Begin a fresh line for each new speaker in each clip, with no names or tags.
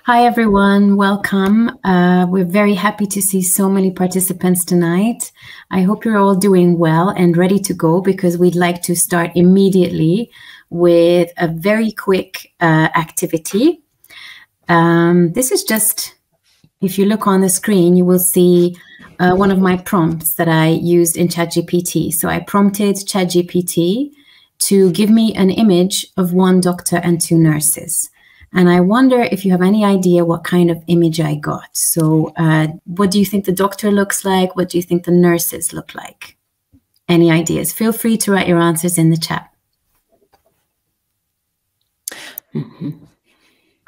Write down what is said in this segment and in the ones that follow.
Hi, everyone. Welcome. We're very happy to see so many participants tonight. I hope you're all doing well and ready to go, because we'd like to start immediately with a very quick activity. This is just, if you look on the screen, you will see one of my prompts that I used in ChatGPT. So I prompted ChatGPT to give me an image of one doctor and two nurses. And I wonder if you have any idea what kind of image I got. So what do you think the doctor looks like? What do you think the nurses look like? Any ideas? Feel free to write your answers in the chat.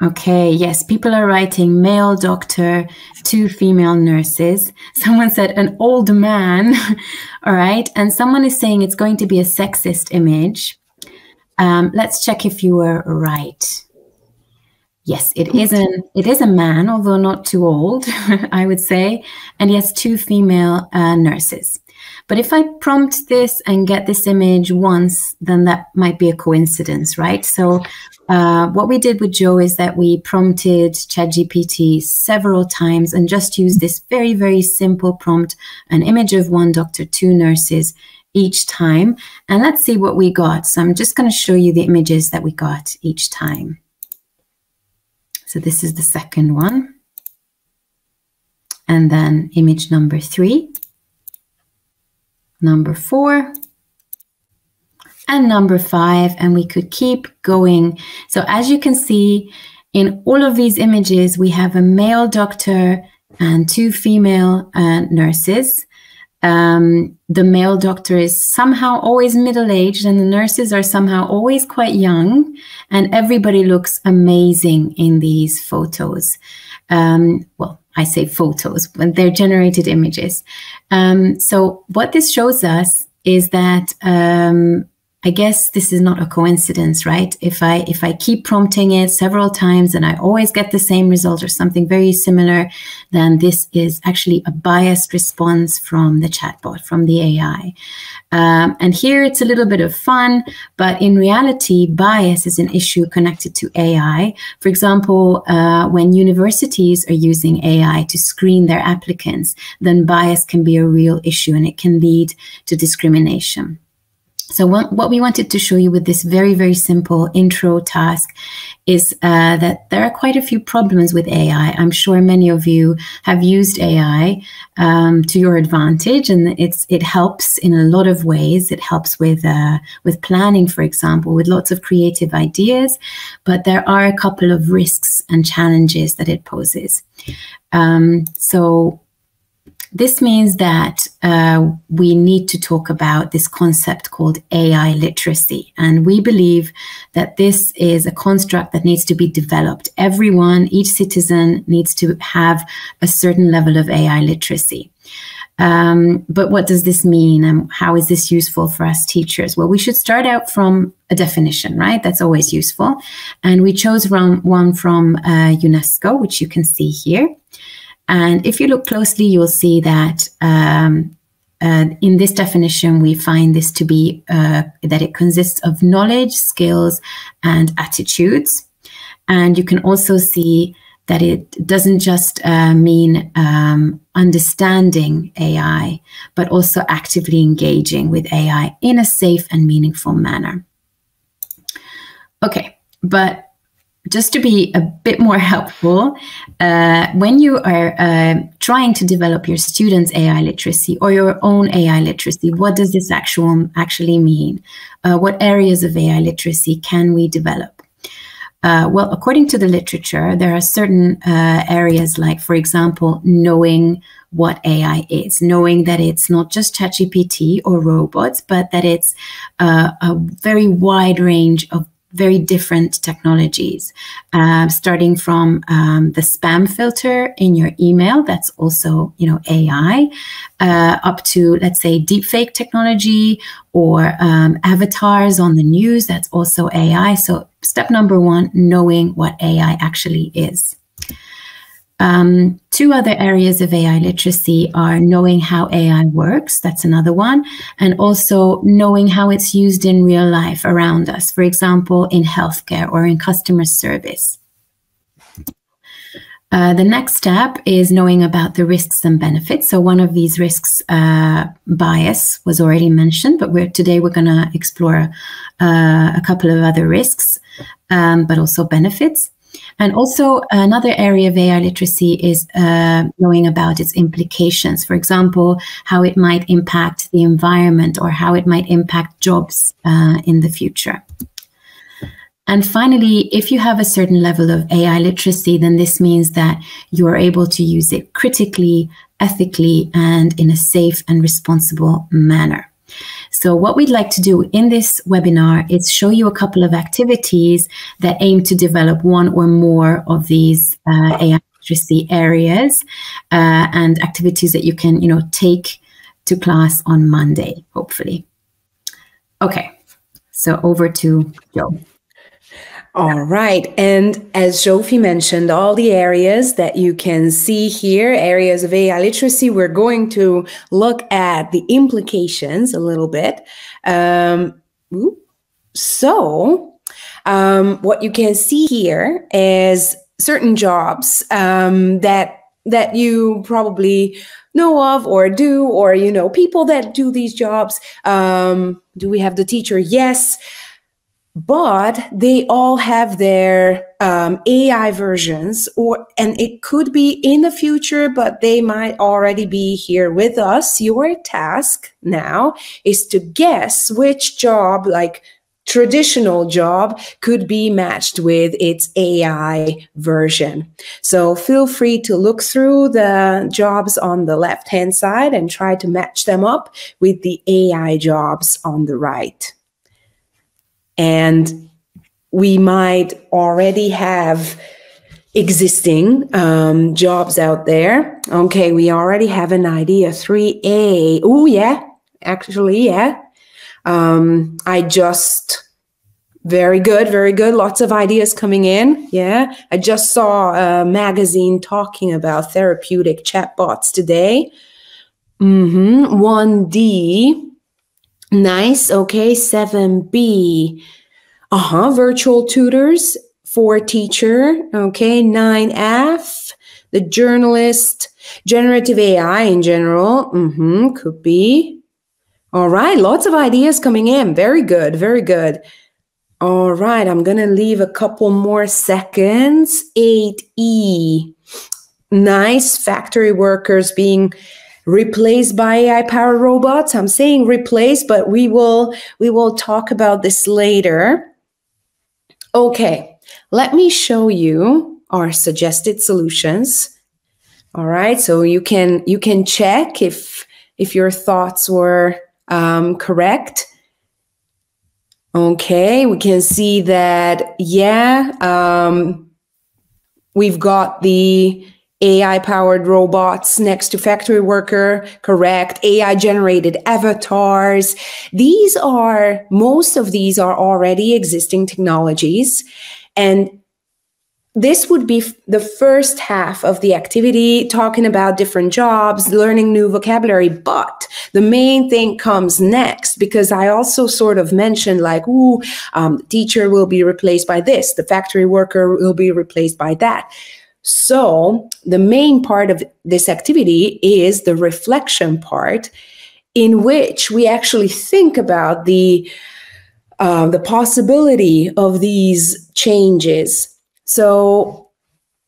Okay, yes, people are writing male doctor, two female nurses. Someone said an old man. All right. And someone is saying it's going to be a sexist image. Let's check if you were right. Yes, it is a man, although not too old, I would say. And yes, two female nurses. But if I prompt this and get this image once, then that might be a coincidence, right? So what we did with Joe is that we prompted ChatGPT several times and just used this very, very simple prompt, an image of one doctor, two nurses each time. And let's see what we got. So I'm just going to show you the images that we got each time. So this is the second one. And then image number 3, number 4, and number 5. And we could keep going. So as you can see, in all of these images, we have a male doctor and two female nurses. The male doctor is somehow always middle-aged and the nurses are somehow always quite young, and everybody looks amazing in these photos. Well, I say photos, but they're generated images. So what this shows us is that I guess this is not a coincidence, right? If I keep prompting it several times and I always get the same result or something very similar, then this is actually a biased response from the chatbot, from the AI. And here it's a little bit of fun, but in reality, bias is an issue connected to AI. For example, when universities are using AI to screen their applicants, then bias can be a real issue and it can lead to discrimination. So what we wanted to show you with this very, very simple intro task is that there are quite a few problems with AI. I'm sure many of you have used AI to your advantage, and it helps in a lot of ways. It helps with planning, for example, with lots of creative ideas, but there are a couple of risks and challenges that it poses. So this means that we need to talk about this concept called AI literacy. And we believe that this is a construct that needs to be developed. Everyone, each citizen needs to have a certain level of AI literacy. But what does this mean, and how is this useful for us teachers? Well, we should start out from a definition, right? That's always useful. And we chose one from UNESCO, which you can see here. And if you look closely, you'll see that in this definition, we find this to be that it consists of knowledge, skills, and attitudes. And you can also see that it doesn't just mean understanding AI, but also actively engaging with AI in a safe and meaningful manner. Okay, but just to be a bit more helpful, when you are trying to develop your students' AI literacy or your own AI literacy, what does this actually mean? What areas of AI literacy can we develop? Well, according to the literature, there are certain areas like, for example, knowing what AI is, knowing that it's not just ChatGPT or robots, but that it's a very wide range of very different technologies, starting from the spam filter in your email, that's also, AI, up to, let's say, deepfake technology or avatars on the news, that's also AI. So step number 1, knowing what AI actually is. Two other areas of AI literacy are knowing how AI works, that's another one, and also knowing how it's used in real life around us, for example, in healthcare or in customer service. The next step is knowing about the risks and benefits. So one of these risks, bias, was already mentioned, but today we're going to explore a couple of other risks, but also benefits. And also another area of AI literacy is knowing about its implications. For example, how it might impact the environment or how it might impact jobs in the future. And finally, if you have a certain level of AI literacy, then this means that you are able to use it critically, ethically, and in a safe and responsible manner. So what we'd like to do in this webinar is show you a couple of activities that aim to develop one or more of these AI literacy areas and activities that you can, take to class on Monday, hopefully. Okay, so over to Joe.
All right. And as Sophie mentioned, all the areas that you can see here, areas of AI literacy, we're going to look at the implications a little bit. What you can see here is certain jobs that you probably know of or do, or, people that do these jobs. Do we have the teacher? Yes. But they all have their AI versions, and it could be in the future, but they might already be here with us. Your task now is to guess which job, like traditional job, could be matched with its AI version. So feel free to look through the jobs on the left-hand side and try to match them up with the AI jobs on the right. And we might already have existing jobs out there. Okay, we already have an idea. 3A. Oh, yeah. Actually, yeah. Very good, very good. Lots of ideas coming in. Yeah. I just saw a magazine talking about therapeutic chatbots today. 1D. Nice. Okay. 7B. Virtual tutors for teacher. Okay. 9F. The journalist. Generative AI in general. Could be. All right. Lots of ideas coming in. Very good. Very good. All right. I'm going to leave a couple more seconds. 8E. Nice. Factory workers being replaced by AI-powered robots. I'm saying replaced, but we will talk about this later. Okay, let me show you our suggested solutions. All right, so you can check if your thoughts were correct. Okay, we can see that, we've got the AI-powered robots next to factory worker, correct. AI-generated avatars. Most of these are already existing technologies. And this would be the first half of the activity, talking about different jobs, learning new vocabulary. But the main thing comes next, because I also sort of mentioned the teacher will be replaced by this. The factory worker will be replaced by that. So the main part of this activity is the reflection part, in which we actually think about the possibility of these changes. So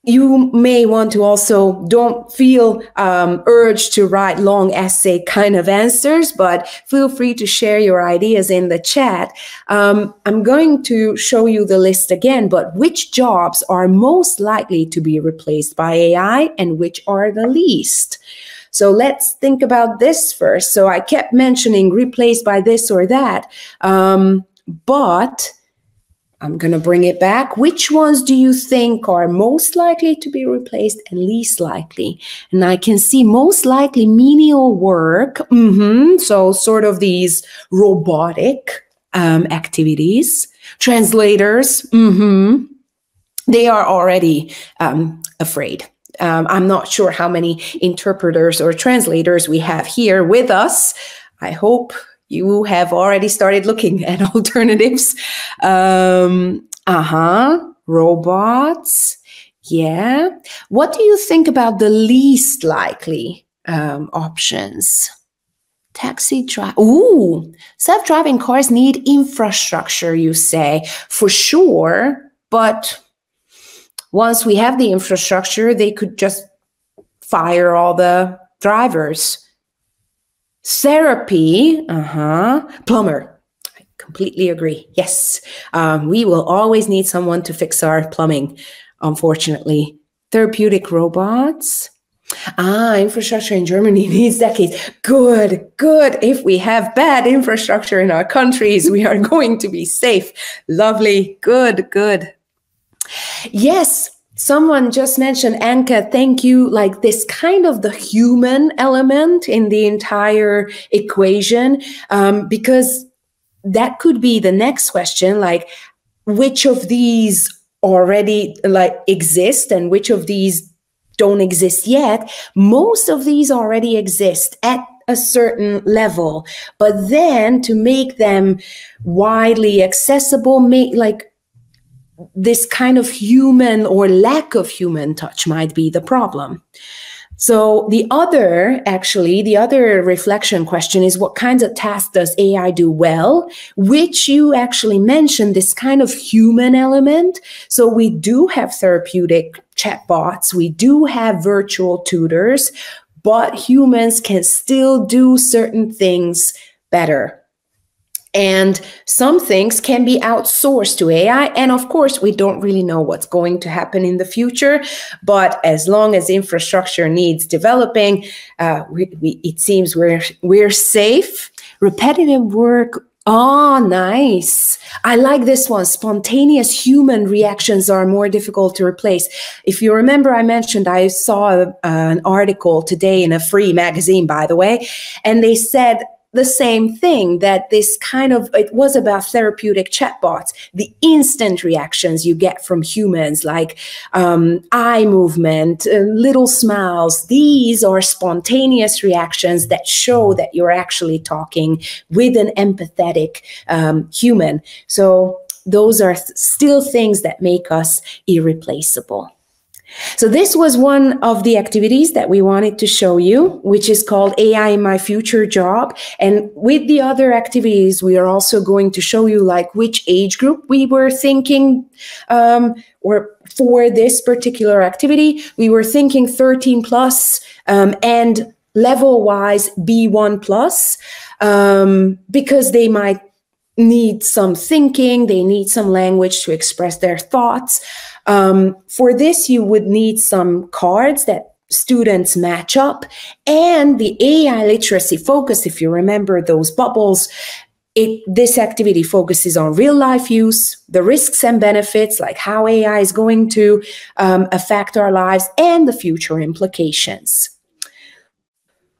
you may want to also, don't feel urged to write long essay kind of answers, but feel free to share your ideas in the chat. I'm going to show you the list again, but which jobs are most likely to be replaced by AI and which are the least? So let's think about this first. So I kept mentioning replaced by this or that, but I'm going to bring it back. Which ones do you think are most likely to be replaced and least likely? And I can see most likely menial work. So sort of these robotic activities. Translators. They are already afraid. I'm not sure how many interpreters or translators we have here with us. I hope you have already started looking at alternatives. Robots. Yeah. What do you think about the least likely options? Taxi drive. Ooh, self-driving cars need infrastructure, you say. For sure, but once we have the infrastructure, they could just fire all the drivers. Therapy, plumber. I completely agree. Yes, we will always need someone to fix our plumbing, unfortunately. Therapeutic robots. Infrastructure in Germany needs decades. Good, good. If we have bad infrastructure in our countries, we are going to be safe. Lovely, good, good. Yes, someone just mentioned, Anka, thank you, like this kind of the human element in the entire equation, because that could be the next question, like which of these already like exist and which of these don't exist yet. Most of these already exist at a certain level, but then to make them widely accessible, make like this kind of human or lack of human touch might be the problem. So the other reflection question is, what kinds of tasks does AI do well? Which you actually mentioned, this kind of human element. So we do have therapeutic chatbots, we do have virtual tutors, but humans can still do certain things better. And some things can be outsourced to AI. And of course, we don't really know what's going to happen in the future. But as long as infrastructure needs developing, it seems we're safe. Repetitive work. Oh, nice. I like this one. Spontaneous human reactions are more difficult to replace. If you remember, I mentioned I saw an article today in a free magazine, by the way, and they said the same thing, that this kind of, it was about therapeutic chatbots, the instant reactions you get from humans, like eye movement, little smiles. These are spontaneous reactions that show that you're actually talking with an empathetic human. So those are still things that make us irreplaceable. So this was one of the activities that we wanted to show you, which is called AI in My Future Job. And with the other activities, we are also going to show you like which age group we were thinking, or for this particular activity, we were thinking 13 plus, and level wise B1 plus, because they might need some thinking, they need some language to express their thoughts. For this, you would need some cards that students match up, and the AI literacy focus, if you remember those bubbles, this activity focuses on real life use, the risks and benefits, like how AI is going to affect our lives, and the future implications.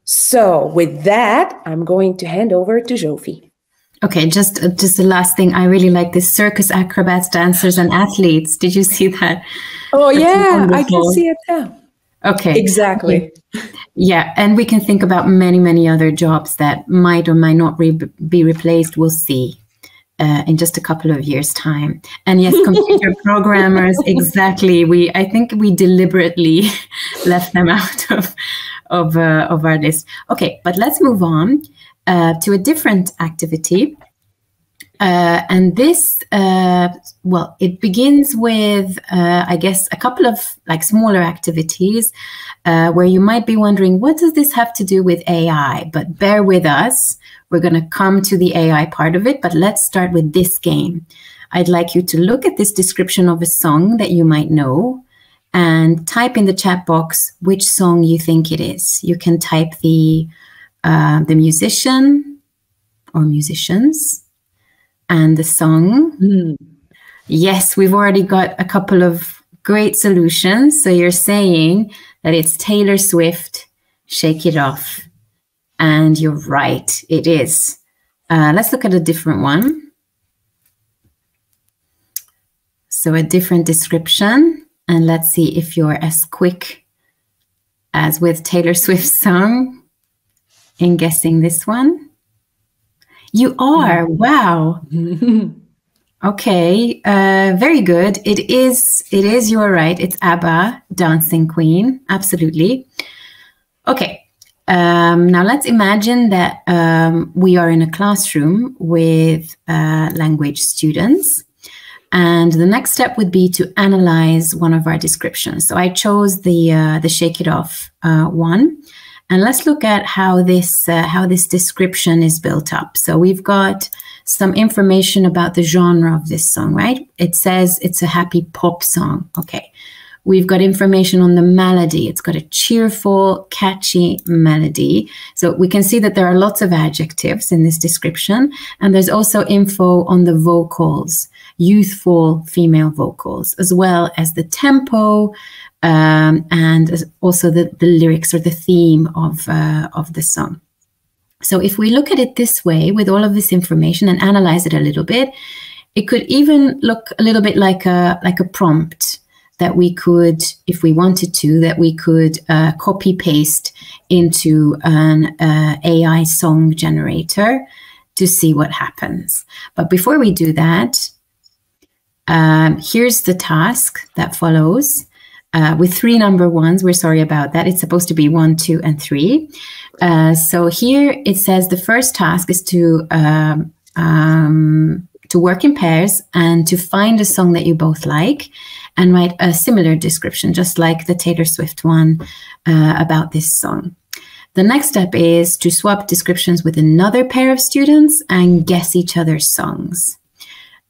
So with that, I'm going to hand over to Zsófi.
Okay, just the last thing. I really like this: circus acrobats, dancers, and athletes. Did you see that?
Oh, yeah, I can see it now.
Okay.
Exactly.
Yeah, and we can think about many, many other jobs that might or might not be replaced. We'll see in just a couple of years' time. And yes, computer programmers, exactly. I think we deliberately left them out of our list. Okay, but let's move on to a different activity. And this, well, it begins with, I guess, a couple of like smaller activities where you might be wondering, what does this have to do with AI? But bear with us. We're going to come to the AI part of it, but let's start with this game. I'd like you to look at this description of a song that you might know and type in the chat box which song you think it is. You can type the musician or musicians and the song. Yes, we've already got a couple of great solutions. So you're saying that it's Taylor Swift, Shake It Off. And you're right, it is. Let's look at a different one. So a different description. And let's see if you're as quick as with Taylor Swift's song in guessing this one? You are. Wow. Okay, very good. It is, you are right. It's ABBA, Dancing Queen. Absolutely. Okay, now let's imagine that we are in a classroom with language students. And the next step would be to analyze one of our descriptions. So I chose the Shake It Off one. And let's look at how this description is built up. So we've got some information about the genre of this song, right? It says it's a happy pop song. Okay. We've got information on the melody. It's got a cheerful, catchy melody. So we can see that there are lots of adjectives in this description. And there's also info on the vocals, youthful female vocals, as well as the tempo, and also the lyrics or the theme of the song. So if we look at it this way, with all of this information and analyze it a little bit, it could even look a little bit like a prompt that we could, if we wanted to, that we could copy paste into an AI song generator to see what happens. But before we do that, here's the task that follows. With 3 number ones, we're sorry about that. It's supposed to be 1, 2, and 3. So here it says the first task is to work in pairs and to find a song that you both like and write a similar description, just like the Taylor Swift one about this song. The next step is to swap descriptions with another pair of students and guess each other's songs.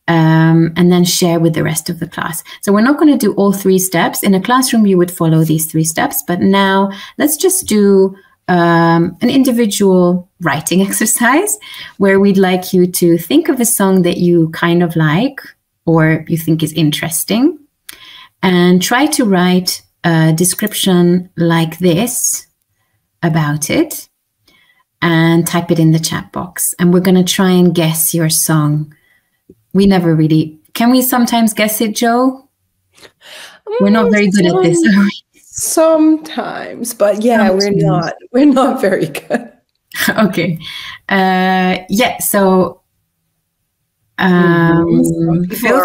And then share with the rest of the class. So we're not going to do all 3 steps. In a classroom, you would follow these 3 steps. But now let's just do an individual writing exercise where we'd like you to think of a song that you kind of like or you think is interesting and try to write a description like this about it and type it in the chat box. And we're going to try and guess your song. We never really, can we sometimes guess it, Joe? We're not very good at this.
Sometimes, but yeah, sometimes. We're not very good.
Okay. Yeah, so feel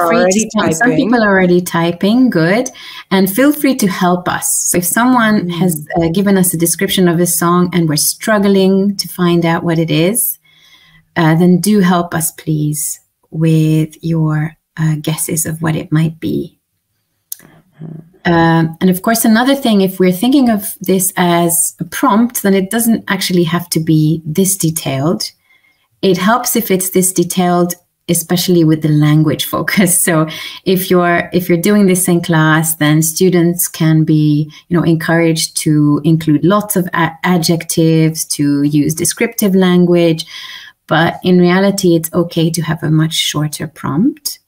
free to, some people are already typing, good. And feel free to help us. So if someone has given us a description of a song and we're struggling to find out what it is, then do help us, please, with your guesses of what it might be. And of course, another thing, if we're thinking of this as a prompt, then it doesn't actually have to be this detailed. It helps if it's this detailed, especially with the language focus. So if you're doing this in class, then students can be, encouraged to include lots of adjectives, to use descriptive language. But in reality, it's okay to have a much shorter prompt.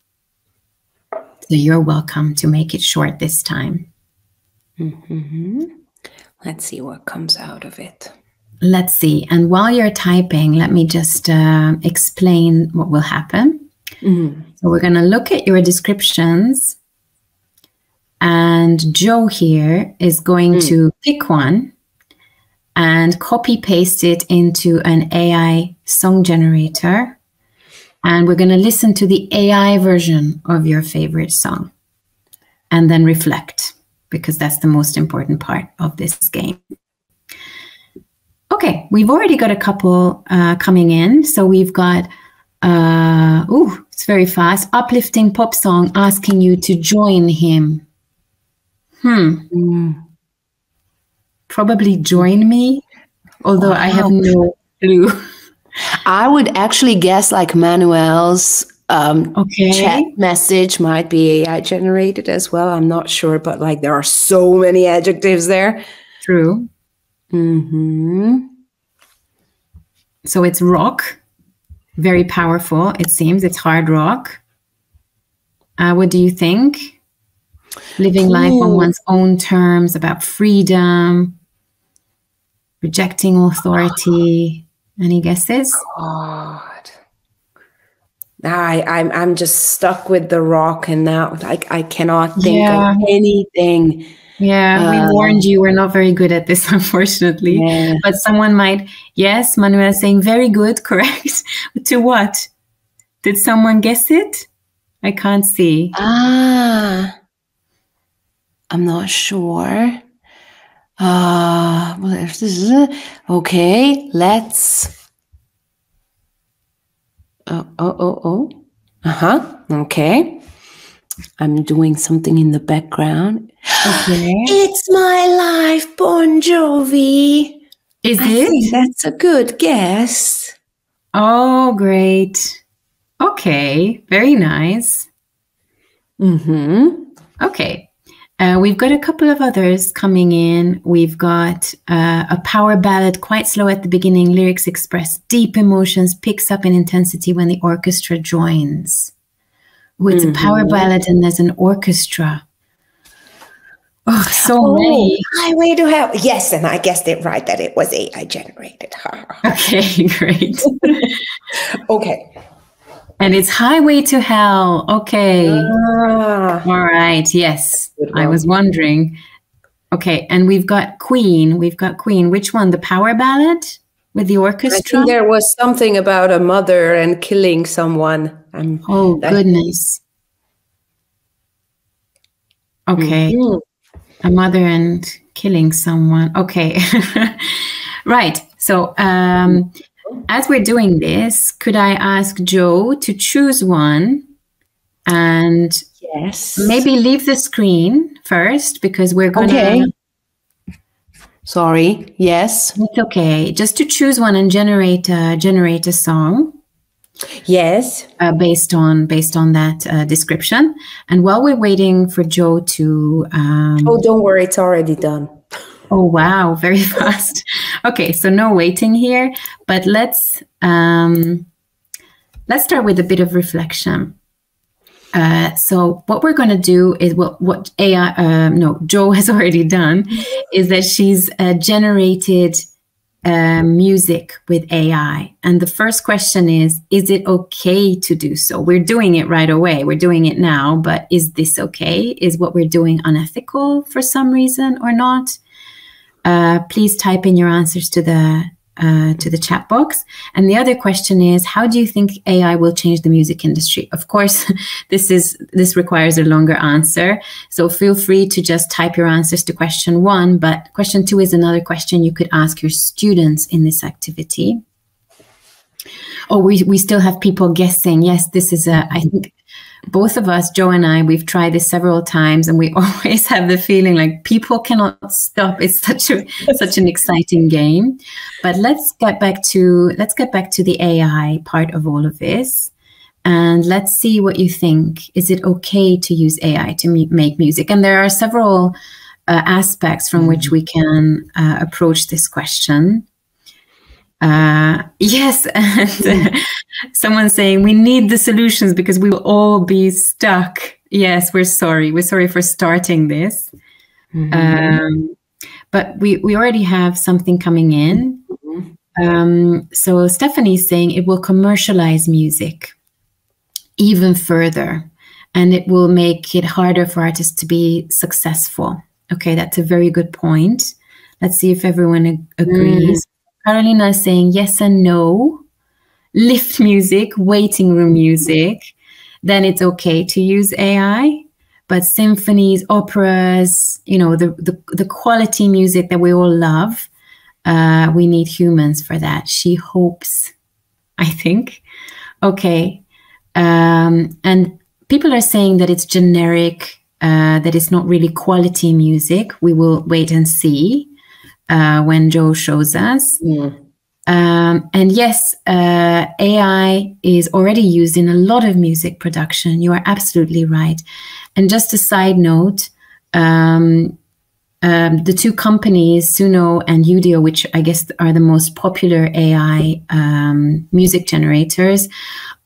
So you're welcome to make it short this time.
Let's see what comes out of it.
Let's see. And while you're typing, let me just explain what will happen. So we're going to look at your descriptions. And Joe here is going to pick one and copy paste it into an AI song generator. And we're going to listen to the AI version of your favorite song and then reflect, because that's the most important part of this game. Okay, we've already got a couple coming in. So we've got, it's very fast, uplifting pop song asking you to join him. Probably join me, although I have no clue.
I would actually guess like Manuel's chat message might be AI generated as well. I'm not sure, but like there are so many adjectives there.
True. So it's rock, very powerful. It seems it's hard rock. What do you think? Living life on one's own terms, about freedom, rejecting authority. Any guesses?
God, I'm just stuck with the rock and that. I cannot think of anything.
Yeah, we warned you. We're not very good at this, unfortunately.
Yeah.
But someone might, yes, Manuel saying very good, correct. To what? Did someone guess it? I can't see.
I'm not sure. Well, if this is okay, let's. Okay. I'm doing something in the background.
Okay.
It's My Life, Bon Jovi.
Is
I
it?
think that's a good guess.
Oh, great. Okay, very nice. Okay. We've got a couple of others coming in. We've got a power ballad, quite slow at the beginning. Lyrics express deep emotions, picks up in intensity when the orchestra joins. Oh, it's a power ballad and there's an orchestra. Oh, so many.
Highway to Hell. Yes, and I guessed it right that it was AI generated.
Okay, great.
Okay.
And it's Highway to Hell. Okay. All right. Yes. I was wondering. Okay. And we've got Queen. Which one? The power ballad with the orchestra?
I think there was something about a mother and killing someone.
Oh, goodness. Okay. A mother and killing someone. Okay. Right. So, as we're doing this, could I ask Joe to choose one and maybe leave the screen first because we're going to...
Sorry. Yes.
It's okay. Just to choose one and generate a song.
Yes.
Based on that description. And while we're waiting for Joe to...
oh, don't worry. It's already done.
Oh, wow. Very fast. Okay. So no waiting here, but let's start with a bit of reflection. So what we're going to do is what Joe has already done is that she's generated music with AI. And the first question is it okay to do so? We're doing it right away. We're doing it now, but is this okay? Is what we're doing unethical for some reason or not? Please type in your answers to the chat box. And the other question is, how do you think AI will change the music industry? Of course, this requires a longer answer. So feel free to just type your answers to question 1, but question 2 is another question you could ask your students in this activity. Oh, we still have people guessing. Yes, this is I think both of us, Joe and I, we've tried this several times and we always have the feeling like people cannot stop. It's such an exciting game. But let's get back to the AI part of all of this. And let's see what you think. Is it okay to use AI to make music? And there are several aspects from which we can approach this question. Yes, and someone saying we need the solutions because we will all be stuck. Yes, we're sorry. We're sorry for starting this. But we already have something coming in. So Stephanie's saying it will commercialize music even further, and it will make it harder for artists to be successful. Okay, that's a very good point. Let's see if everyone agrees. Carolina is saying yes and no. Lift music, waiting room music, then it's okay to use AI. But symphonies, operas, the quality music that we all love, we need humans for that. She hopes, I think. Okay. And people are saying that it's generic, that it's not really quality music. We will wait and see. When Joe shows us. And yes, AI is already used in a lot of music production. You are absolutely right. And just a side note, the two companies, Suno and Udio, which I guess are the most popular AI music generators,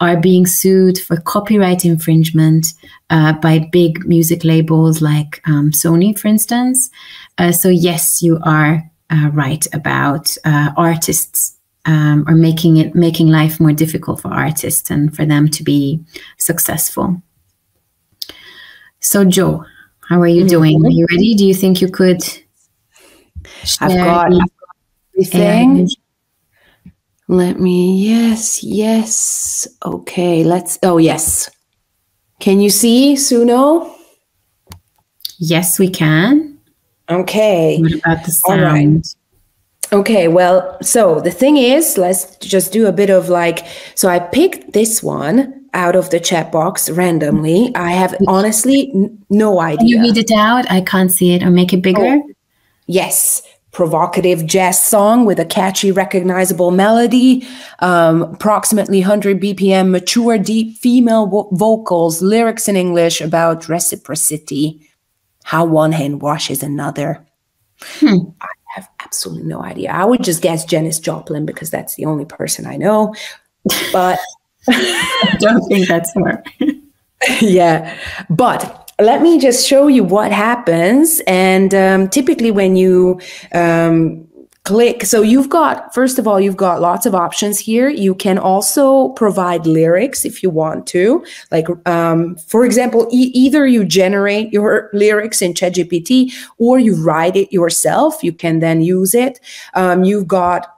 are being sued for copyright infringement by big music labels like Sony, for instance. So yes, you are right about artists or making life more difficult for artists and for them to be successful. So Joe, How are you doing? Are you ready? Do you think you could share
I've got everything. Let me, yes. Okay, yes. Can you see, Suno?
Yes, we can.
Okay.
What about the sound?
All right. Okay, well, so the thing is, let's just do a bit of so I picked this one out of the chat box randomly. I have honestly no idea.
Can you read it out? I can't see it, or make it bigger.
Oh, yes. Provocative jazz song with a catchy, recognizable melody, approximately 100 BPM, mature, deep female vocals, lyrics in English about reciprocity, how one hand washes another. I have absolutely no idea. I would just guess Janis Joplin because that's the only person I know. But
I don't think that's her.
Yeah, but let me just show you what happens. And typically when you click, so first of all, you've got lots of options here. You can also provide lyrics if you want to. For example, either you generate your lyrics in ChatGPT or you write it yourself. You can then use it. You've got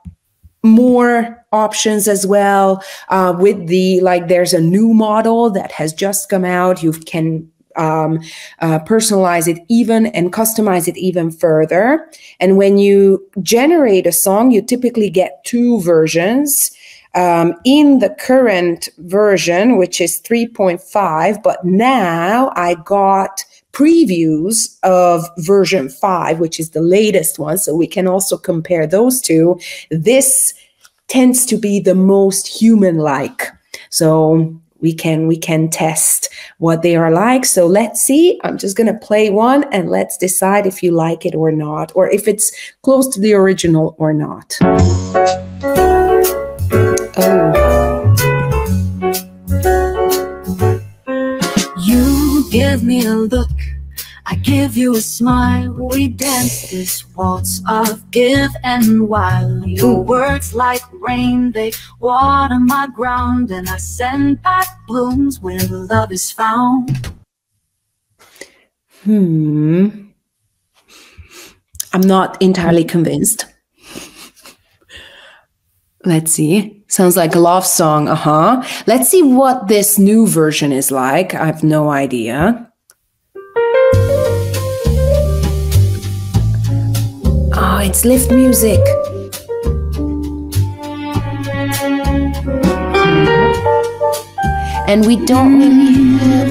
more options as well with there's a new model that has just come out. You can personalize it even and customize it even further. And when you generate a song, you typically get 2 versions. In the current version, which is 3.5, but now I got previews of version 5, which is the latest one, so we can also compare those two. This tends to be the most human-like, so we can test what they are like. So let's see. I'm just going to play one and let's decide if you like it or not, or if it's close to the original or not.
You give me a look, I give you a smile. We dance this waltz of give and while. Your words like rain, they water my ground, and I send back blooms where love is found.
I'm not entirely convinced. Let's see. Sounds like a love song. Let's see what this new version is like. I have no idea. Oh, it's lift music. And we don't really have...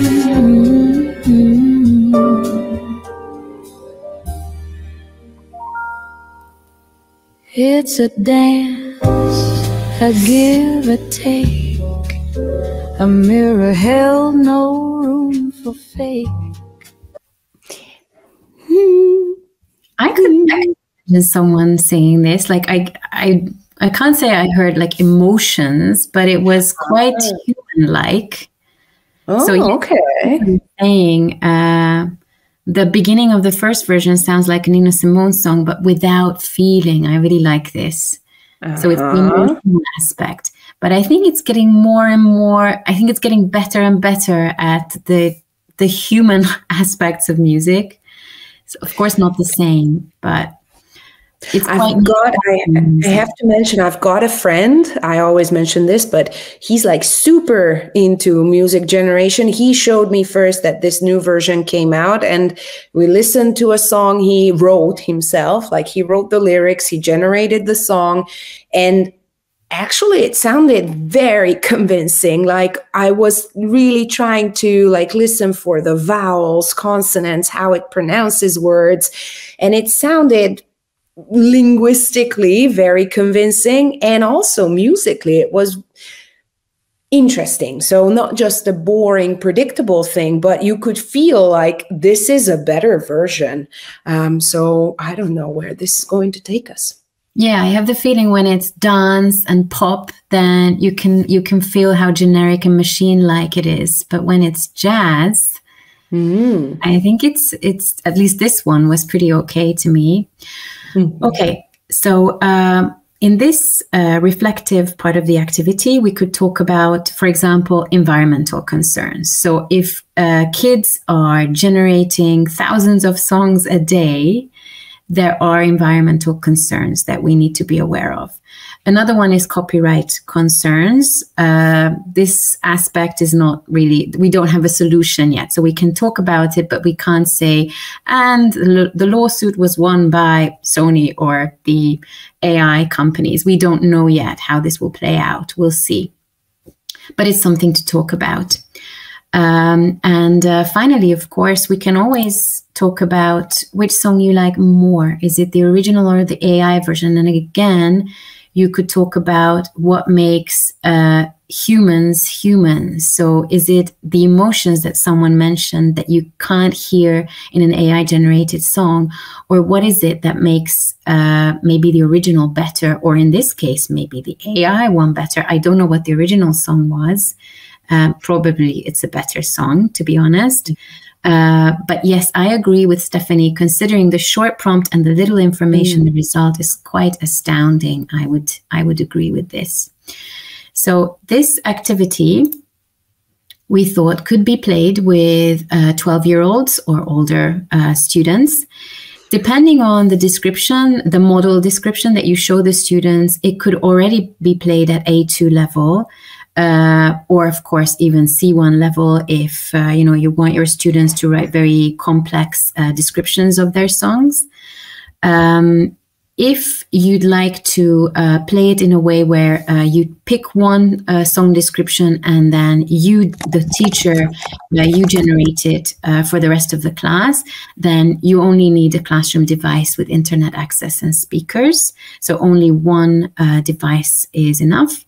It's a dance, a give, a take. A mirror held no room for fake.
I could imagine someone saying this. I can't say I heard emotions, but it was quite human-like.
Oh,
so
okay.
Saying the beginning of the first version sounds like a Nina Simone song, but without feeling. I really like this. So it's the emotional aspect. But I think it's getting more and more. I think it's getting better and better at the human aspects of music. So of course, not the same, but it's
I have to mention, I've got a friend. I always mention this, but he's super into music generation. He showed me first that this new version came out, and we listened to a song he wrote himself. He wrote the lyrics, he generated the song, and actually it sounded very convincing. I was really trying to listen for the vowels, consonants, how it pronounces words, and it sounded linguistically very convincing, and also musically it was interesting. So not just a boring, predictable thing, but you could feel like this is a better version. So I don't know where this is going to take us.
Yeah, I have the feeling when it's dance and pop, then you can feel how generic and machine-like it is. But when it's jazz, I think it's at least this one was pretty okay to me. Okay, so in this reflective part of the activity, we could talk about, for example, environmental concerns. So if kids are generating thousands of songs a day, there are environmental concerns that we need to be aware of. Another one is copyright concerns. This aspect is not really, we don't have a solution yet. So we can talk about it, but we can't say, and the lawsuit was won by Sony or the AI companies. We don't know yet how this will play out. We'll see. But it's something to talk about. Finally, of course, we can always talk about which song you like more. Is it the original or the AI version? And again, you could talk about what makes humans humans. So is it the emotions that someone mentioned that you can't hear in an AI generated song? Or what is it that makes maybe the original better? Or in this case, maybe the AI one better? I don't know what the original song was. Probably it's a better song, to be honest. But yes, I agree with Stephanie. Considering the short prompt and the little information, the result is quite astounding. I would agree with this. So this activity, we thought, could be played with 12-year-olds or older students. Depending on the description, the model description that you show the students, it could already be played at A2 level. Or of course even C1 level if you want your students to write very complex descriptions of their songs. If you'd like to play it in a way where you pick one song description and then you, the teacher, you generate it for the rest of the class, then you only need a classroom device with internet access and speakers. So only one device is enough.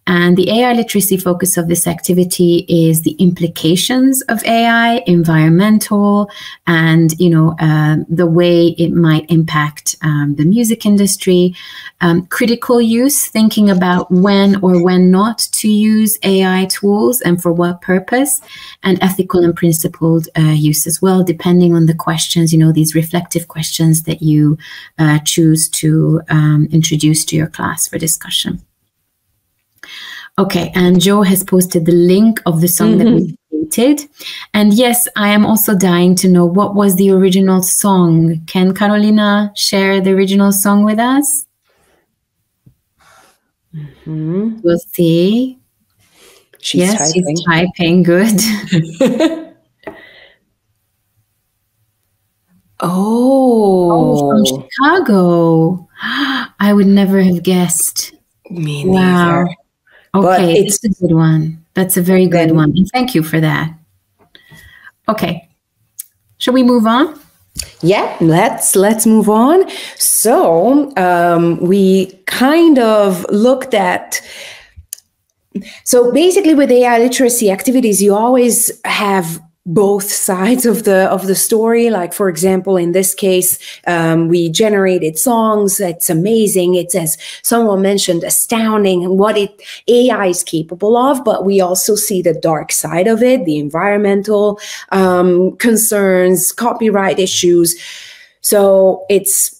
And the AI literacy focus of this activity is the implications of AI, environmental, and the way it might impact the music industry, critical use, thinking about when or when not to use AI tools and for what purpose, and ethical and principled use as well, depending on the questions, these reflective questions that you choose to introduce to your class for discussion. Okay, and Joe has posted the link of the song that we created. And yes, I am also dying to know what was the original song. Can Carolina share the original song with us? We'll see.
She's typing.
She's typing. Good.
Oh,
from Chicago. I would never have guessed.
Me neither.
Wow. Okay, it's a good one. That's a very good one. And thank you for that. Okay. Shall we move on?
Yeah, let's move on. So we kind of looked at, so basically with AI literacy activities, you always have both sides of the story. Like, for example, in this case, we generated songs. It's amazing. It's, as someone mentioned, astounding what AI is capable of, but we also see the dark side of it, the environmental concerns, copyright issues. So it's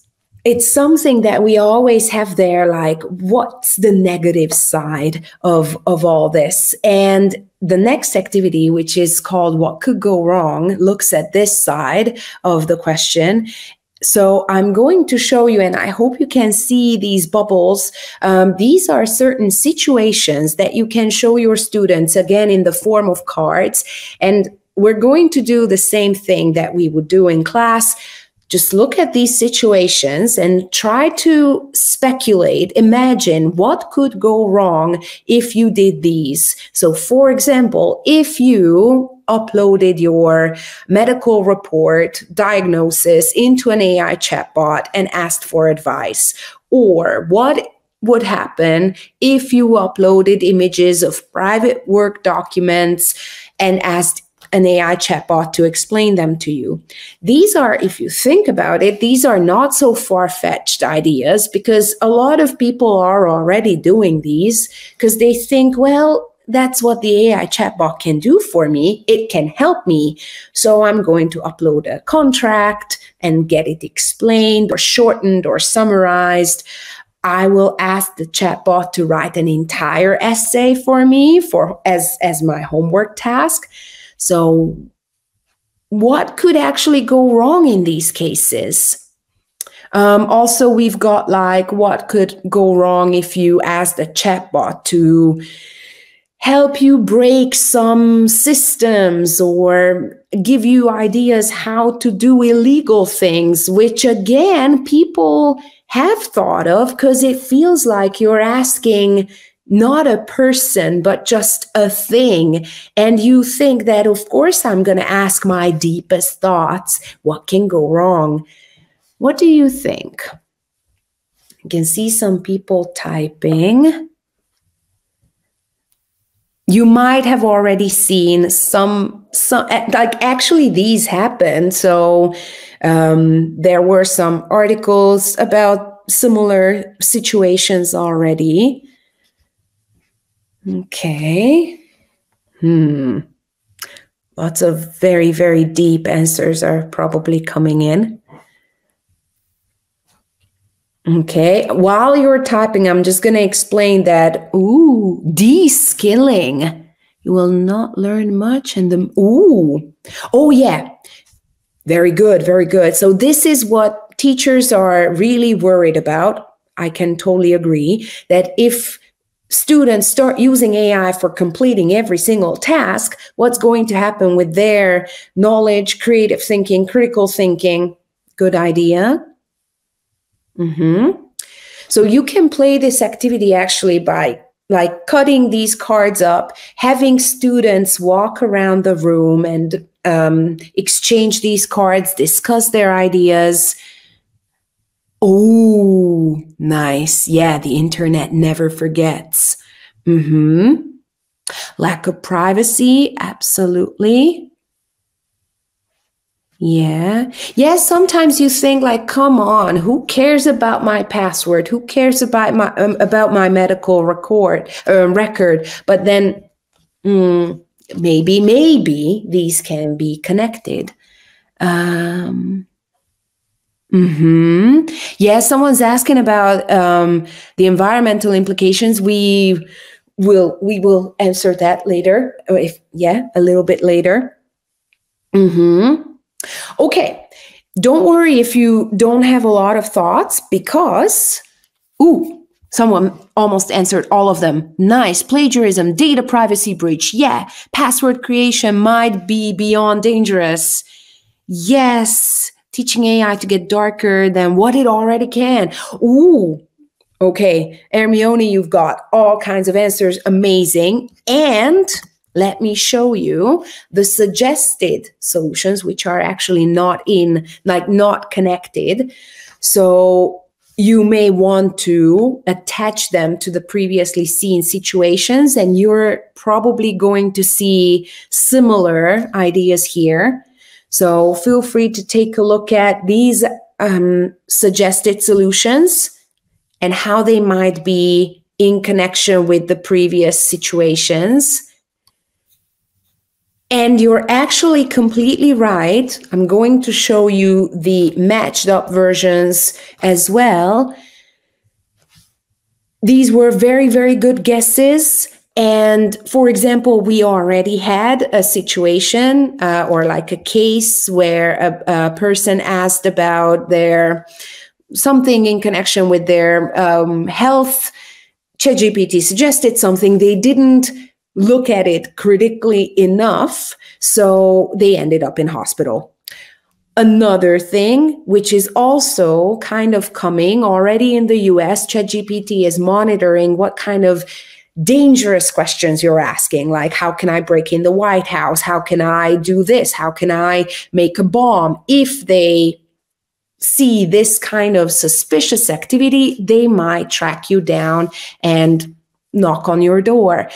something that we always have there, like, what's the negative side of all this? And the next activity, which is called What Could Go Wrong, looks at this side of the question. So I'm going to show you, and I hope you can see these bubbles. These are certain situations that you can show your students, again, in the form of cards. And we're going to do the same thing that we would do in class. Just look at these situations and try to speculate, imagine what could go wrong if you did these. So, for example, if you uploaded your medical report diagnosis into an AI chatbot and asked for advice, or what would happen if you uploaded images of private work documents and asked an AI chatbot to explain them to you. These are, if you think about it, these are not so far-fetched ideas, because a lot of people are already doing these because they think, well, that's what the AI chatbot can do for me. It can help me. So I'm going to upload a contract and get it explained or shortened or summarized. I will ask the chatbot to write an entire essay for me as my homework task. So what could actually go wrong in these cases? Also, we've got like what could go wrong if you ask the chatbot to help you break some systems or give you ideas how to do illegal things, which again, people have thought of because it feels like you're asking not a person, but just a thing. And you think that, of course, I'm going to ask my deepest thoughts. What can go wrong? What do you think? You can see some people typing. You might have already seen some like actually these happened. So there were some articles about similar situations already. Okay. Lots of very, very deep answers are probably coming in. Okay, while you're typing, I'm just going to explain that, de-skilling. You will not learn much and oh yeah, very good, very good. So this is what teachers are really worried about. I can totally agree that if students start using AI for completing every single task, what's going to happen with their knowledge, creative thinking, critical thinking? Good idea. So you can play this activity actually by like cutting these cards up, having students walk around the room and exchange these cards, discuss their ideas. Oh, nice. Yeah, the internet never forgets. Lack of privacy, absolutely. Yeah. Yes, sometimes you think like, come on, who cares about my password? Who cares about my medical record? But then maybe these can be connected. Yeah, someone's asking about the environmental implications. We will answer that later. A little bit later. Okay, don't worry if you don't have a lot of thoughts because, someone almost answered all of them. Nice, plagiarism, data privacy breach. Yeah, password creation might be beyond dangerous. Yes, teaching AI to get darker than what it already can. Okay, Hermione, you've got all kinds of answers. Amazing. And let me show you the suggested solutions, which are actually not connected. So you may want to attach them to the previously seen situations, and you're probably going to see similar ideas here. So feel free to take a look at these suggested solutions and how they might be in connection with the previous situations. And you're actually completely right. I'm going to show you the matched up versions as well. These were very, very good guesses. And for example, we already had a situation or like a case where a person asked about something in connection with their health. ChatGPT suggested something. They didn't look at it critically enough, so they ended up in hospital. Another thing, which is also kind of coming already in the US, ChatGPT is monitoring what kind of dangerous questions you're asking, like how can I break in the White House? How can I do this? How can I make a bomb? If they see this kind of suspicious activity, they might track you down and knock on your door.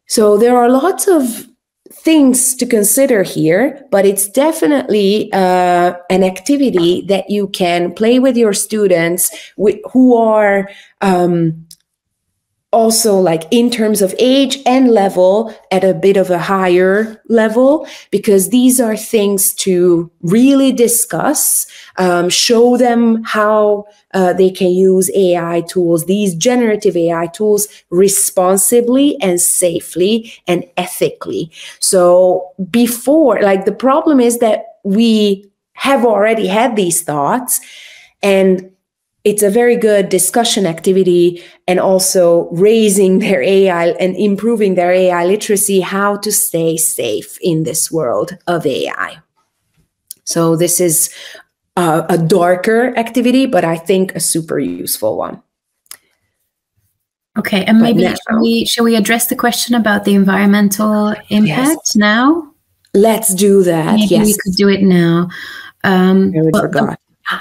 So there are lots of things to consider here, but it's definitely an activity that you can play with your students who are also like in terms of age and level at a bit of a higher level, because these are things to really discuss, show them how they can use AI tools, these generative AI tools, responsibly and safely and ethically. So before, like, the problem is that we have already had these thoughts, and it's a very good discussion activity, and also raising their AI and improving their AI literacy, how to stay safe in this world of AI. So this is a darker activity, but I think a super useful one.
Okay, and maybe shall we address the question about the environmental impact now?
Let's do that.
Maybe we could do it now.
I forgot.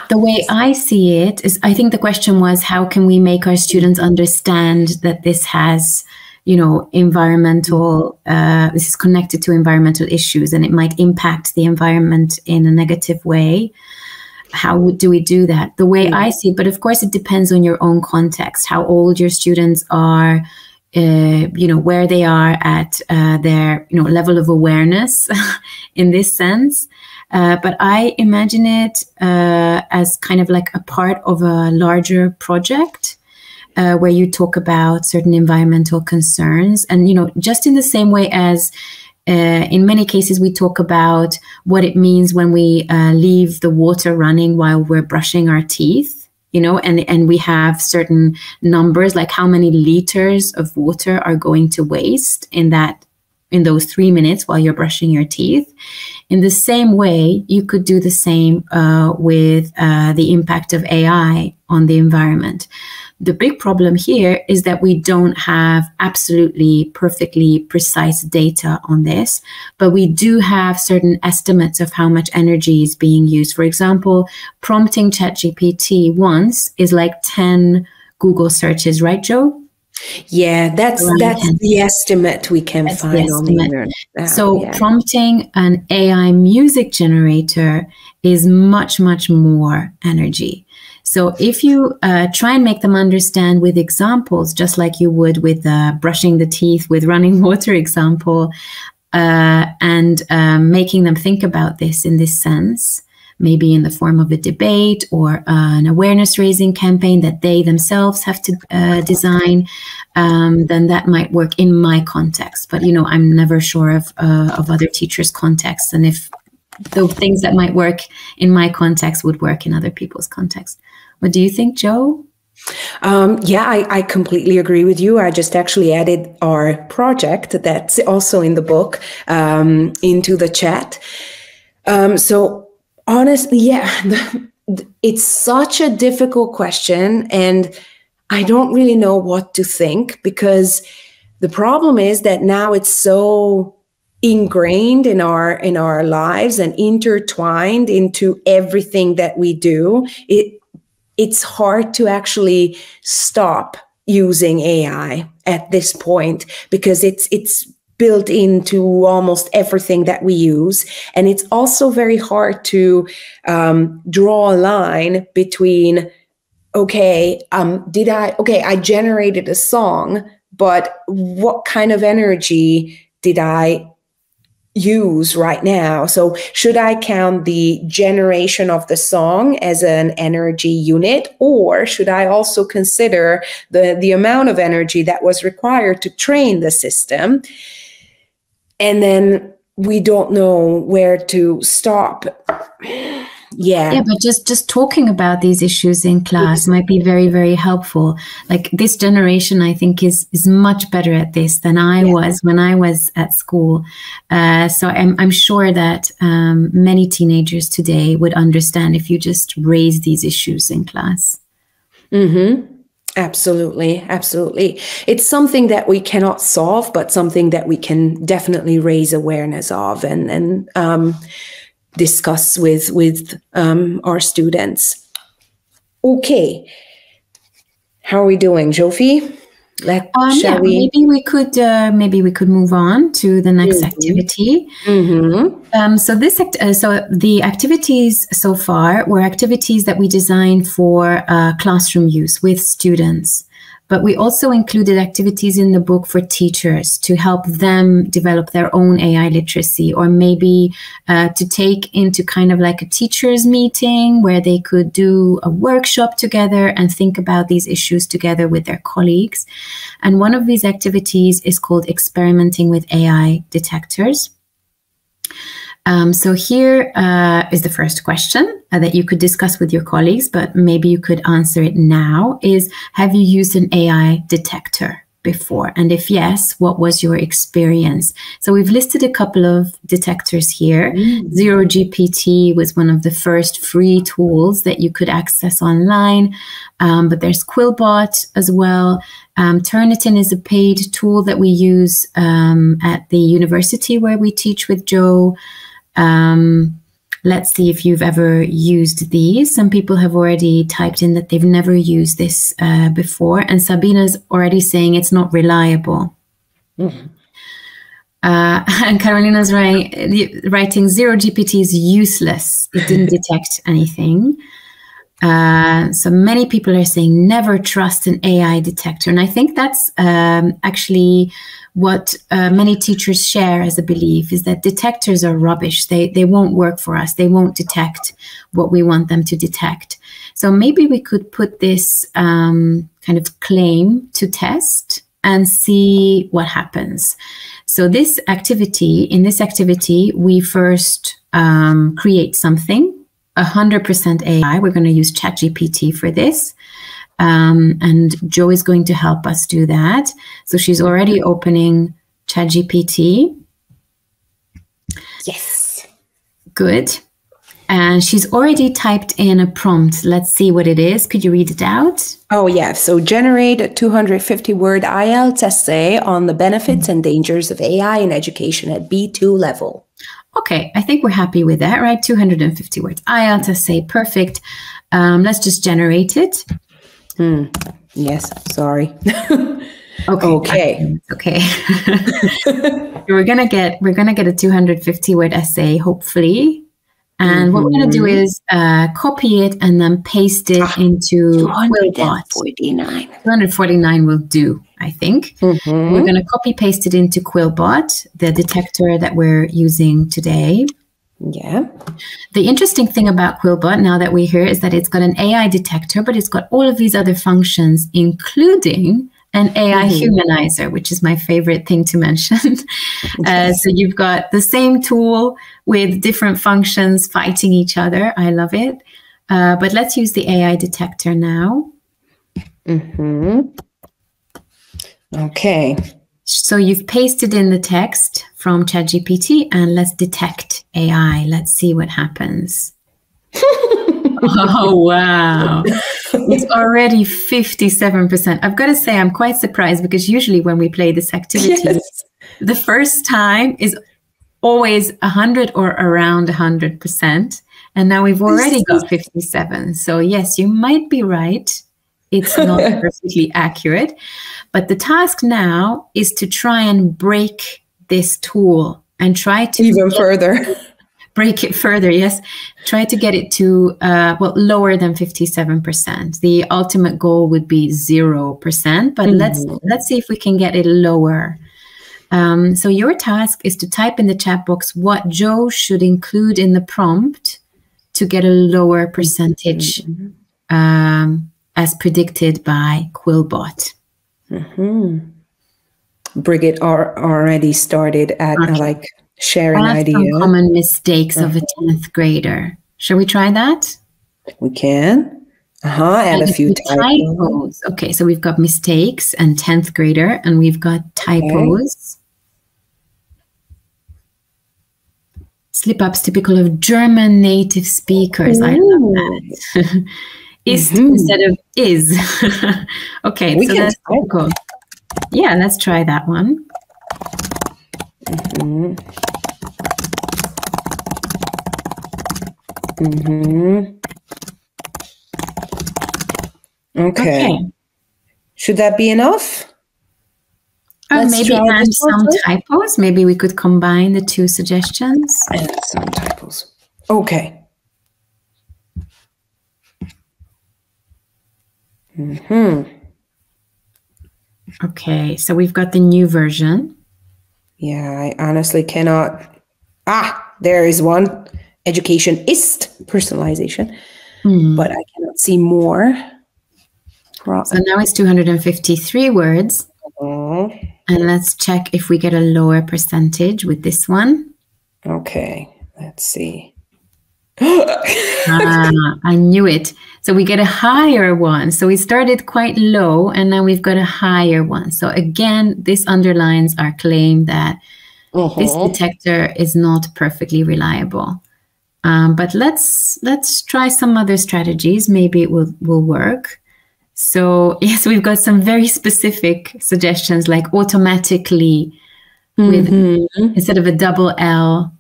The way I see it is, I think the question was, how can we make our students understand that this has, you know, environmental, this is connected to environmental issues and it might impact the environment in a negative way. How do we do that? The way I see it, but of course it depends on your own context, how old your students are, you know, where they are at their, you know, level of awareness in this sense. But I imagine it as kind of like a part of a larger project where you talk about certain environmental concerns. And, you know, just in the same way as in many cases we talk about what it means when we leave the water running while we're brushing our teeth, you know, and we have certain numbers, like how many liters of water are going to waste in those 3 minutes while you're brushing your teeth. In the same way, you could do the same with the impact of AI on the environment. The big problem here is that we don't have absolutely perfectly precise data on this, but we do have certain estimates of how much energy is being used. For example, prompting ChatGPT once is like 10 Google searches, right, Joe?
Yeah, that's the estimate we can find on the internet.
So prompting an AI music generator is much, much more energy. So if you try and make them understand with examples, just like you would with brushing the teeth with running water example, and making them think about this in this sense, maybe in the form of a debate or an awareness raising campaign that they themselves have to design, then that might work in my context. But, you know, I'm never sure of other teachers' contexts, and if the things that might work in my context would work in other people's context. What do you think, Joe?
Yeah, I completely agree with you. I just actually added our project that's also in the book into the chat. So honestly, yeah, it's such a difficult question, and I don't really know what to think, because the problem is that now it's so ingrained in our lives and intertwined into everything that we do. It's hard to actually stop using AI at this point, because it's built into almost everything that we use. And it's also very hard to draw a line between, I generated a song, but what kind of energy did I use right now? So should I count the generation of the song as an energy unit, or should I also consider the amount of energy that was required to train the system? And then we don't know where to stop. Yeah,
but just talking about these issues in class might be very, very helpful. Like, this generation, I think, is much better at this than I was when I was at school. So I'm sure that many teenagers today would understand if you just raise these issues in class.
Mm-hmm. Absolutely, absolutely. It's something that we cannot solve, but something that we can definitely raise awareness of and discuss with our students. Okay, how are we doing, Jofi?
Maybe we could move on to the next activity. So the activities so far were activities that we designed for classroom use with students. But we also included activities in the book for teachers to help them develop their own AI literacy, or maybe to take into kind of like a teachers meeting where they could do a workshop together and think about these issues together with their colleagues. And one of these activities is called Experimenting with AI Detectors. So here is the first question that you could discuss with your colleagues, but maybe you could answer it now, is, have you used an AI detector before? And if yes, what was your experience? So we've listed a couple of detectors here. ZeroGPT was one of the first free tools that you could access online, but there's Quillbot as well. Turnitin is a paid tool that we use at the university where we teach with Joe. Let's see if you've ever used these. Some people have already typed in that they've never used this before, and Sabina's already saying it's not reliable. And Carolina's writing ZeroGPT is useless. It didn't detect anything. So many people are saying never trust an AI detector. And I think that's actually what many teachers share as a belief, is that detectors are rubbish. They won't work for us. They won't detect what we want them to detect. So maybe we could put this kind of claim to test and see what happens. So in this activity, we first create something, 100% AI. We're going to use ChatGPT for this. And Joe is going to help us do that. So she's already opening ChatGPT.
Yes.
Good. And she's already typed in a prompt. Let's see what it is. Could you read it out?
Oh, yeah. So generate a 250-word IELTS essay on the benefits and dangers of AI in education at B2 level.
Okay, I think we're happy with that, right? 250 words. IELTS essay, perfect. Let's just generate it.
Yes, sorry.
Okay. Okay. we're gonna get a 250 word essay, hopefully. And what we're gonna do is copy it and then paste it into Quillbot. 249 will do, I think. We're gonna copy paste it into Quillbot, the detector that we're using today.
Yeah.
The interesting thing about Quillbot, now that we're here, is that it's got an AI detector, but it's got all of these other functions, including an AI humanizer, which is my favorite thing to mention. So you've got the same tool with different functions fighting each other. I love it. But let's use the AI detector now.
Okay.
So you've pasted in the text from ChatGPT, and let's detect AI. Let's see what happens. Oh, wow. It's already 57%. I've got to say, I'm quite surprised, because usually when we play this activity, the first time is always 100 or around 100%. And now we've already got 57. So yes, you might be right. It's not perfectly accurate. But the task now is to try and break this tool and try to
even further.
Break it further, yes. Try to get it to, lower than 57%. The ultimate goal would be 0%, but let's see if we can get it lower. So your task is to type in the chat box what Joe should include in the prompt to get a lower percentage as predicted by Quillbot.
Brigitte already started at sharing ideas.
Some common mistakes of a 10th grader. Shall we try that?
We can. Add a few typos.
Okay, so we've got mistakes and 10th grader, and we've got typos. Slip-ups typical of German native speakers. I love that. Ist instead of is. Okay, so that's cool. Yeah, let's try that one.
Okay. Should that be enough?
Maybe add some typos. Maybe we could combine the two suggestions.
And some typos. Okay.
Okay, so we've got the new version.
Yeah, I honestly cannot. There is one. Education is personalization, but I cannot see more.
So now it's 253 words. And let's check if we get a lower percentage with this one.
Okay, let's see.
I knew it. So we get a higher one. So we started quite low and now we've got a higher one. So again, this underlines our claim that this detector is not perfectly reliable. But let's try some other strategies. Maybe it will work. So yes, we've got some very specific suggestions, like automatically with instead of a double L,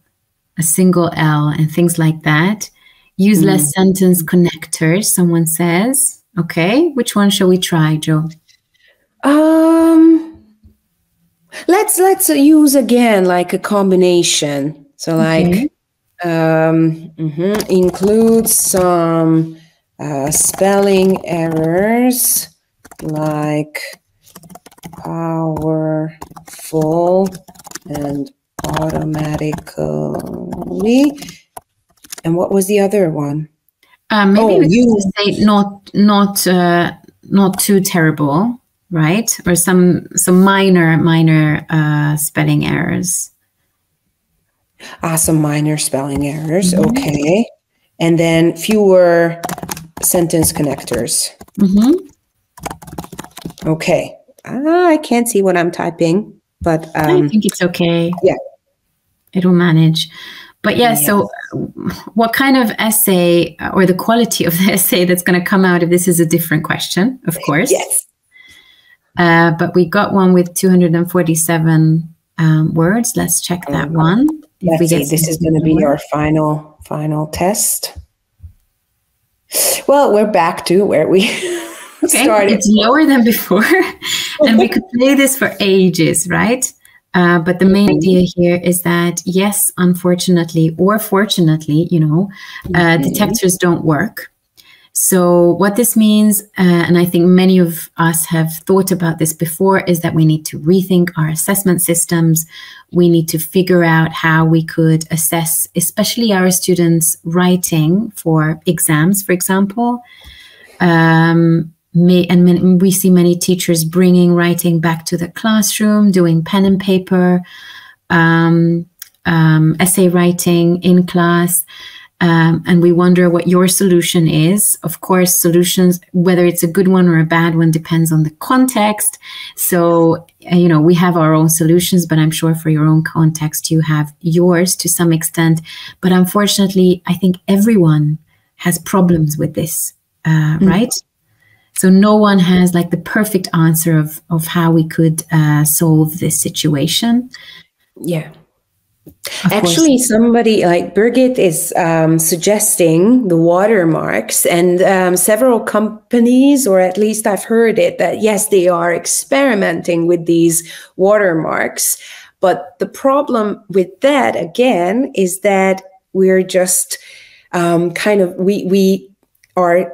a single L, and things like that. Use less sentence connectors, someone says. Okay, which one shall we try, Jo?
Let's use again like a combination. So like include some spelling errors like powerful and automatically. And what was the other one?
Maybe we could say not too terrible, right? Or some minor spelling errors.
Some minor spelling errors. Okay. And then fewer sentence connectors. Okay. I can't see what I'm typing, but
I think it's okay.
Yeah.
It'll manage. But yeah, so what kind of essay or the quality of the essay that's going to come out of this is a different question, of course.
Yes.
But we got one with 247 words. Let's check that one.
Let's see. This is going to be our final test. Well, we're back to where we started.
It's lower than before. And we could play this for ages, right? But the main idea here is that, yes, unfortunately or fortunately, detectors don't work. So what this means, and I think many of us have thought about this before, is that we need to rethink our assessment systems. We need to figure out how we could assess, especially our students' writing for exams, for example. We see many teachers bringing writing back to the classroom, doing pen and paper, essay writing in class. And we wonder what your solution is. Of course, solutions, whether it's a good one or a bad one, depends on the context. So, we have our own solutions, but I'm sure for your own context, you have yours to some extent. But unfortunately, I think everyone has problems with this, right? So no one has like the perfect answer of how we could solve this situation.
Yeah. Actually, somebody like Birgit is suggesting the watermarks, and several companies, or at least I've heard it, that yes, they are experimenting with these watermarks. But the problem with that, again, is that we're just we are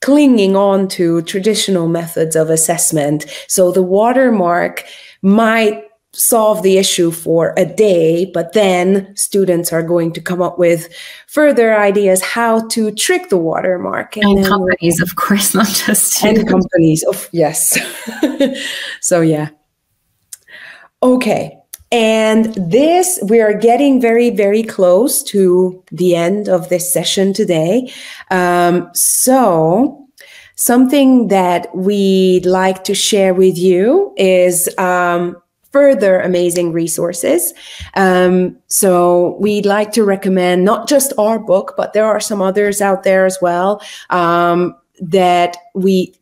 clinging on to traditional methods of assessment. So the watermark might solve the issue for a day, but then students are going to come up with further ideas how to trick the watermark.
And companies, of course, not just students.
And companies, yes. So yeah. Okay. And we are getting very, very close to the end of this session today. So something that we'd like to share with you is further amazing resources. So we'd like to recommend not just our book, but there are some others out there as well that we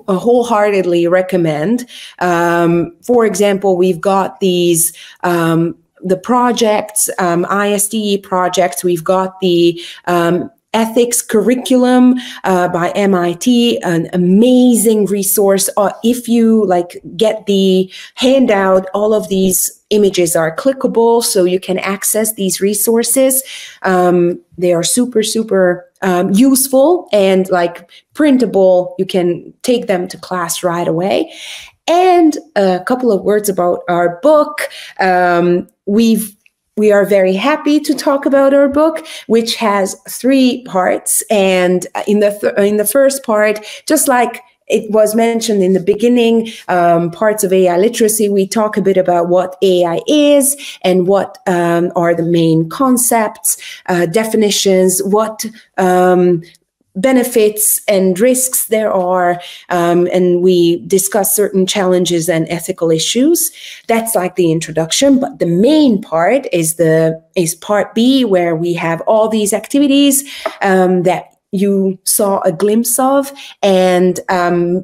wholeheartedly recommend. For example, we've got these the projects, ISTE projects. We've got the ethics curriculum by MIT, an amazing resource. If you get the handout, all of these images are clickable, so you can access these resources. They are super, super useful and printable. You can take them to class right away. And a couple of words about our book. We are very happy to talk about our book, which has 3 parts. And in the first part, just like it was mentioned in the beginning, parts of AI literacy, we talk a bit about what AI is and what are the main concepts, definitions, what benefits and risks there are, and we discuss certain challenges and ethical issues. That's like the introduction, but the main part is part B, where we have all these activities that you saw a glimpse of, and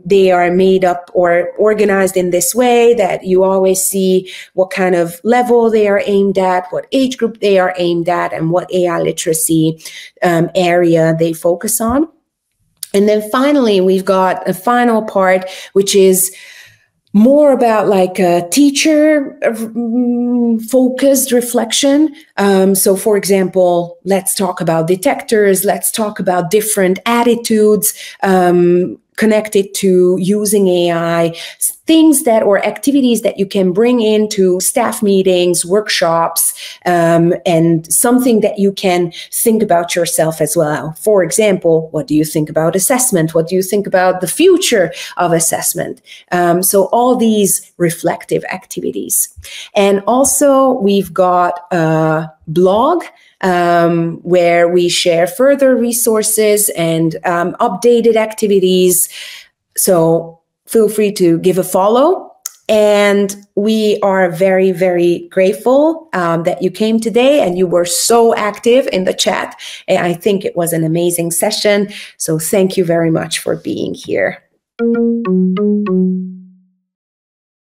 they are made up or organized in this way that you always see what kind of level they are aimed at, what age group they are aimed at, and what AI literacy area they focus on. And then finally, we've got a final part, which is more about like a teacher focused reflection. So for example, let's talk about detectors. Let's talk about different attitudes connected to using AI, things that or activities that you can bring into staff meetings, workshops, and something that you can think about yourself as well. For example, what do you think about assessment? What do you think about the future of assessment? So all these reflective activities. And also we've got a blog where we share further resources and updated activities. So feel free to give a follow. And we are very, very grateful that you came today and you were so active in the chat. And I think it was an amazing session. So thank you very much for being here.